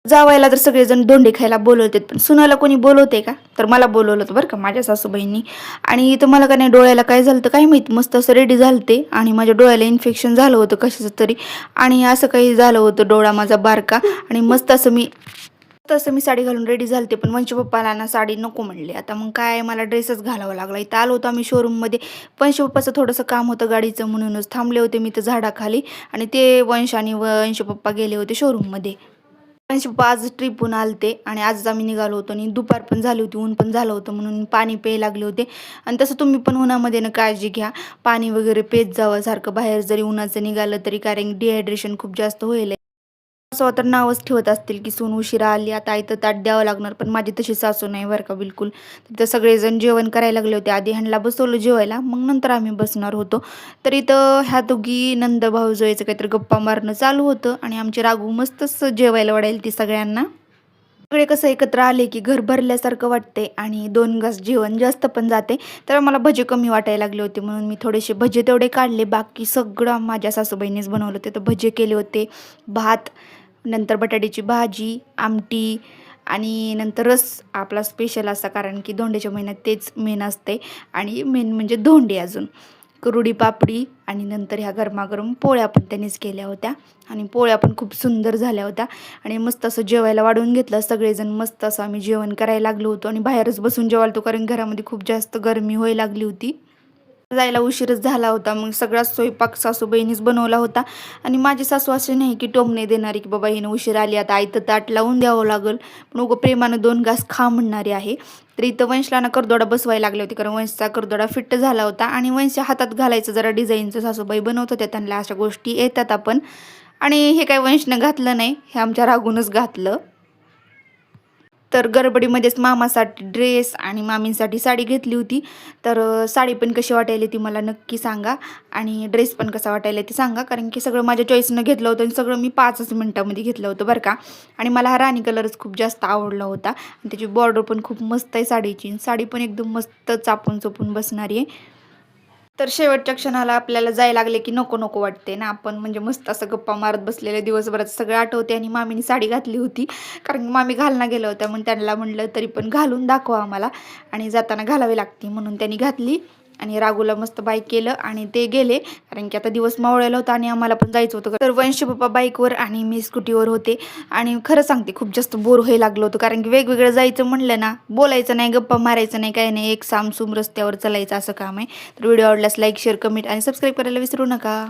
जावायला तर सगळेजण दोंडे खायला बोलवतात, पण सुनाला कोणी बोलवते का? तर मला बोलवलं होतं बरं का माझ्या सासूबाईंनी. आणि इथं मला का नाही डोळ्याला काय झालं होतं काय माहीत, मस्त असं रेडी झालते आणि माझ्या डोळ्याला इन्फेक्शन झालं होतं कशाचं तरी. आणि असं काही झालं होतं डोळा माझा बारका. आणि मस्त असं मी साडी घालून रेडी झालते, पण वंश पप्पाला ना साडी नको म्हणले. आता मग काय मला ड्रेसच घालावा लागला. इथं आलो होतो आम्ही शोरूममध्ये. वंश पप्पाचं थोडंसं काम होतं गाडीचं म्हणूनच थांबले होते मी तर झाडाखाली. आणि ते वंश आणि वंश पप्पा गेले होते शोरूममध्ये. वंश पप्पा आज ट्रिपहून आलते आणि आजच आम्ही निघालो होतो आणि दुपार पण झाली होती, ऊन पण झालं होतं म्हणून पाणी प्यायला लागले होते. आणि तसं तुम्ही पण उन्हामध्ये ना काळजी घ्या, पाणी वगैरे पेत जावं सारखं बाहेर जरी उन्हाचं निघालं तरी, कारण डिहायड्रेशन खूप जास्त होईल. सासू तर नावच ठेवत असतील की सून उशिरा आली आता इथं ताट द्यावं लागणार, पण माझी तशी सासू नाही बरं का बिलकुल. तिथं सगळेजण जेवण करायला लागले होते, आधी ह्यांना बसवलं जेवायला, मग नंतर आम्ही बसणार होतो. तर इथं ह्या दोघी नंद भाऊजोईचं काहीतरी गप्पा मारणं चालू होतं आणि आमची रागू मस्तच जेवायला वाढायला ती सगळ्यांना. सगळे कसं एकत्र आले की घर भरल्यासारखं वाटते आणि 2 घास जेवण जास्त पण जाते. तर मला भजे कमी वाटायला लागले होते म्हणून मी थोडेसे भजे तेवढे काढले, बाकी सगळं माझ्या सासूबाईंनीच बनवलं होते. तर भजे केले होते, भात, नंतर बटाट्याची भाजी, आमटी आणि नंतर रस आपला स्पेशल असा, कारण की धोंड्याच्या महिन्यात तेच मेन असते. आणि मेन म्हणजे धोंडे, अजून कुरुडी पापडी आणि नंतर ह्या गरमागरम पोळ्या पण त्यांनीच केल्या होत्या. आणि पोळ्या पण खूप सुंदर झाल्या होत्या. आणि मस्त असं जेवायला वाढवून घेतलं सगळेजण, मस्त असं आम्ही जेवण करायला लागलो होतो आणि बाहेरच बसून जेवायला होतो, कारण घरामध्ये खूप जास्त गरमी व्हायला लागली होती. जायला उशीरच झाला होता, मग सगळा स्वयंपाक सासूबाईंनीच बनवला होता. आणि माझी सासू असे नाही की टोमणे देणारी की बाबा हिनं उशीर आली आता आयतं ताट लावून द्यावं लागल, पण उगं प्रेमानं 2 घास खा म्हणणारी आहे. तर इथं वंशला ना करदोडा बसवायला लागले होते, कारण वंशचा करदोडा फिट्ट झाला होता आणि वंशच्या हातात घालायचं जरा डिझाईनचं सासूबाई बनवत होत्या, त्यांना अशा गोष्टी येतात आपण. आणि हे काय वंशनं घातलं नाही, हे आमच्या रागूनच घातलं. तर गडबडीमध्येच मामासाठी ड्रेस आणि मामींसाठी साडी घेतली होती. तर साडी पण कशी वाटायली ती मला नक्की सांगा आणि ड्रेस पण कसा वाटायला ते सांगा, कारण की सगळं माझ्या चॉईसनं घेतलं होतं आणि सगळं मी 5च मिनटामध्ये घेतलं होतं बरं का. आणि मला हा राणी कलरच खूप जास्त आवडला होता आणि त्याची बॉर्डर पण खूप मस्त आहे साडीची. साडी पण एकदम मस्त चापून चोपून बसणारी आहे. तर शेवटच्या क्षणाला आपल्याला जायला लागले की नको नको वाटते ना, आपण म्हणजे मस्त असं गप्पा मारत बसलेले दिवसभरात सगळं आठवते. आणि मामीने साडी घातली होती, कारण की मामी घालणं गेल्या होत्या, मग त्यांना म्हणलं तरी पण घालून दाखवा आम्हाला आणि जाताना घालावी लागते, म्हणून त्यांनी घातली. आणि रागूला मस्त बाईक केलं आणि ते गेले, कारण की आता दिवस मावळलेला होता आणि आम्हाला पण जायचं होतं. तर वंश पप्पा बाईकवर आणि मी स्कूटीवर होते. आणि खरं सांगते खूप जास्त बोर व्हायला लागलं होतं, कारण की वेगवेगळं जायचं म्हणलं ना, बोलायचं नाही, गप्पा मारायचं नाही, काही नाही, एक सामसूम रस्त्यावर चालायचं असं काम आहे. तर व्हिडिओ आवडल्यास लाईक, शेअर, कमेंट आणि सबस्क्राईब करायला विसरू नका.